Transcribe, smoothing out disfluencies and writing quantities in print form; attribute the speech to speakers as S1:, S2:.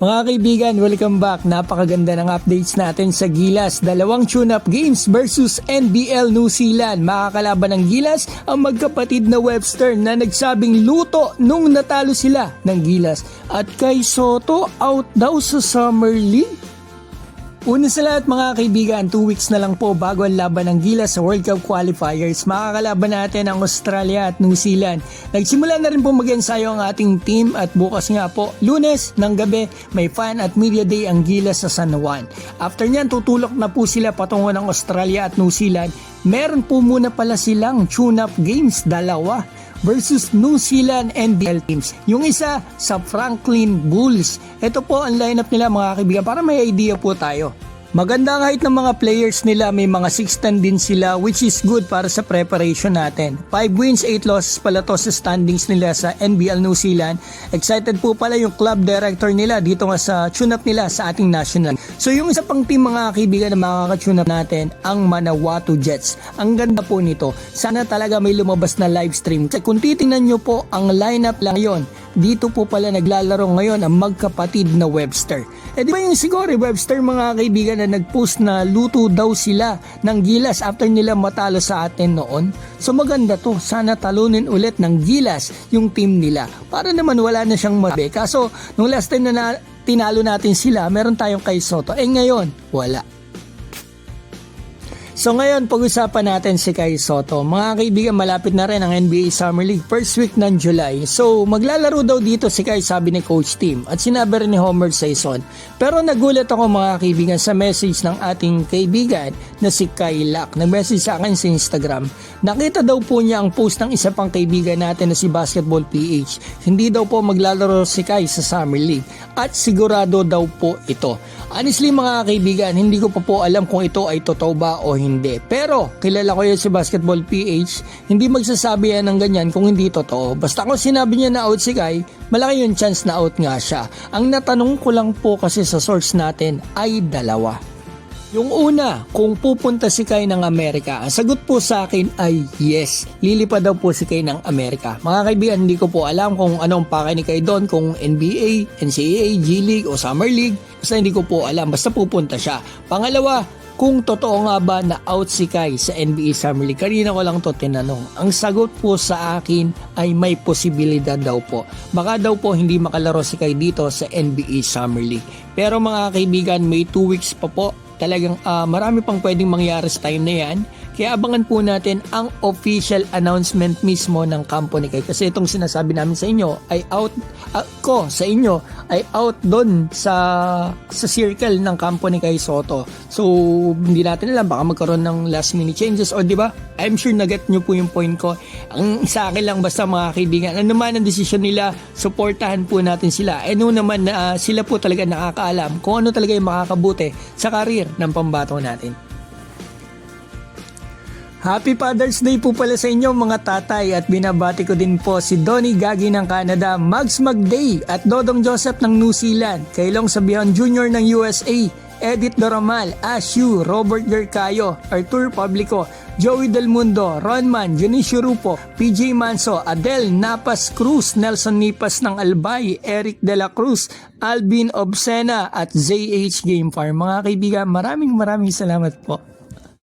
S1: Mga kaibigan, welcome back. Napakaganda ng updates natin sa Gilas. Dalawang tune-up games versus NBL New Zealand. Makakalaban ng Gilas ang magkapatid na Webster na nagsabing luto nung natalo sila ng Gilas. At kay Soto, out daw sa Summer League. Una sa lahat mga kaibigan, 2 weeks na lang po bago ang laban ng Gilas sa World Cup Qualifiers. Makakalaban natin ang Australia at New Zealand. Nagsimula na rin po mag-ensayo ang ating team at bukas nga po, Lunes ng gabi, may fan at media day ang Gilas sa San Juan. After nyan, tutulok na po sila patungo ng Australia at New Zealand. Meron po muna pala silang tune-up games, dalawa versus New Zealand NBL teams. Yung isa sa Franklin Bulls. Ito po ang lineup nila mga kaibigan para may idea po tayo. Maganda ang height ng mga players nila, may mga 6'10 din sila which is good para sa preparation natin. 5 wins, 8 losses pala to sa standings nila sa NBL New Zealand. Excited po pala yung club director nila dito nga sa tune-up nila sa ating national. So yung isa pang team mga kaibigan na makaka-tune up natin, ang Manawatu Jets. Ang ganda po nito. Sana talaga may lumabas na live stream. Kung titingnan nyo po ang lineup lang yon, dito po pala naglalaro ngayon ang magkapatid na Webster. Di ba yung siguro Webster mga kaibigan na nag-post na luto daw sila ng Gilas after nila matalo sa atin noon? So maganda to, sana talunin ulit ng Gilas yung team nila para naman wala na siyang mabe. Kaso nung last time na tinalo natin sila, meron tayong kay Soto. Ngayon, wala. So ngayon, pag-usapan natin si Kai Soto. Mga kaibigan, malapit na rin ang NBA Summer League first week ng July. So maglalaro daw dito si Kai, sabi ni Coach Tim. At sinabi rin ni Homer Saison. Pero nagulat ako mga kaibigan sa message ng ating kaibigan na si Kai Lack. Nag-message sa akin sa Instagram. Nakita daw po niya ang post ng isa pang kaibigan natin na si Basketball PH. Hindi daw po maglalaro si Kai sa Summer League. At sigurado daw po ito. Honestly mga kaibigan, hindi ko pa po alam kung ito ay totoo ba o hindi. Pero kilala ko yun si Basketball PH, hindi magsasabi yan ng ganyan kung hindi totoo. Basta kung sinabi niya na out si Kai, malaki yung chance na out nga siya. Ang natanong ko lang po kasi sa source natin ay dalawa. Yung una, kung pupunta si Kai ng Amerika, ang sagot po sa akin ay yes. Lilipad daw po si Kai ng Amerika. Mga kaibigan, hindi ko po alam kung anong pakay ni Kai doon, kung NBA, NCAA, G League o Summer League. Basta hindi ko po alam, basta pupunta siya. Pangalawa, kung totoo nga ba na out si Kai sa NBA Summer League, kanina ko lang to tinanong. Ang sagot po sa akin ay may posibilidad daw po. Baka daw po hindi makalaro si Kai dito sa NBA Summer League. Pero mga kaibigan, may 2 weeks pa po. Talagang marami pang pwedeng mangyari sa time na yan. Kaya abangan po natin ang official announcement mismo ng kampo ni Kai. Kasi itong sinasabi namin sa inyo ay out, ko sa inyo ay out doon sa circle ng kampo ni Kai Soto. So hindi natin alam, baka magkaroon ng last minute changes o di ba? I'm sure na-get nyo po yung point ko. Ang sa akin lang basta mga kaibigan, ano man ang desisyon nila, supportahan po natin sila. Ano naman na sila po talaga nakakaalam kung ano talaga yung makakabuti sa karir ng pambato natin. Happy Father's Day po pala sa inyo mga tatay at binabati ko din po si Donnie Gagi ng Canada, Mags Magday at Dodong Joseph ng New Zealand, Kailong Sabihan Jr. ng USA, Edith Doramal, Ashu, Robert Gercayo, Artur Publico, Joey Del Mundo, Ronman, Junicio Rupo, PJ Manso, Adel Napas Cruz, Nelson Nipas ng Albay, Eric De La Cruz, Alvin Obsena at ZH Game Farm. Mga kaibigan, maraming salamat po.